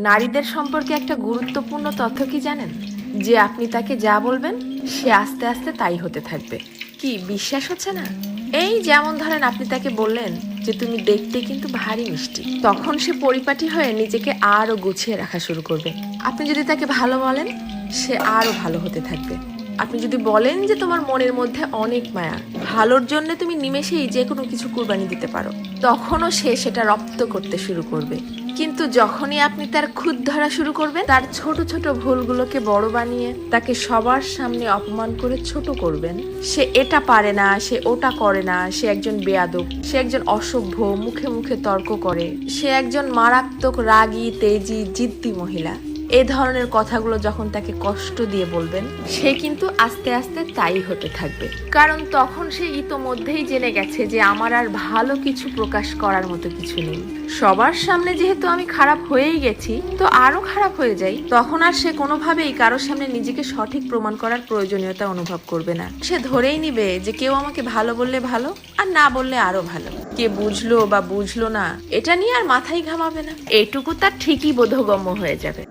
নারীদের সম্পর্কে একটা গুরুত্বপূর্ণ তথ্য কি জানেন? যে আপনি তাকে যা বলবেন সে আস্তে আস্তে তাই হতে থাকবে। কি বিশ্বাস হচ্ছে না? এই যেমন ধরেন আপনি তাকে বললেন যে তুমি দেখতে কিন্তু ভারী মিষ্টি, তখন সে পরিপাটি হয়ে নিজেকে আরো গুছিয়ে রাখা শুরু করবে। আপনি যদি তাকে ভালো বলেন সে আরো ভালো হতে থাকবে। আপনি যদি বলেন যে তোমার মনের মধ্যে অনেক মায়া, ভালোর জন্য তুমি নিমেষেই যে কোনো কিছু কুরবানি দিতে পারো, তখনও সে সেটা রপ্ত করতে শুরু করবে। কিন্তু যখনই আপনি তার খুঁত ধরা শুরু করবেন, তার ছোট ছোট ভুলগুলোকে বড় বানিয়ে তাকে সবার সামনে অপমান করে ছোট করবেন, সে এটা পারে না, সে ওটা করে না, সে একজন বেয়াদব, সে একজন অসভ্য, মুখে মুখে তর্ক করে, সে একজন মারাত্মক রাগী তেজি জিদ্দি মহিলা, এই ধরনের কথাগুলো যখন তাকে কষ্ট দিয়ে বলবেন, সে কিন্তু আস্তে আস্তে তাই হতে থাকবে। কারণ তখন সে ইতোমধ্যেই জেনে গেছে যে আমার আর ভালো কিছু প্রকাশ করার মতো কিছু নেই। সবার সামনে যেহেতু আমি খারাপ হয়েই গেছি, তো আরো খারাপ হয়ে যাই। তখন আর সে কোনোভাবেই কারোর সামনে নিজেকে সঠিক প্রমাণ করার প্রয়োজনীয়তা অনুভব করবে না। সে ধরেই নিবে যে কেউ আমাকে ভালো বললে ভালো, আর না বললে আরো ভালো। কে বুঝলো বা বুঝলো না এটা নিয়ে আর মাথায় ঘামাবে না। এটুকু তার ঠিকই বোধগম্য হয়ে যাবে।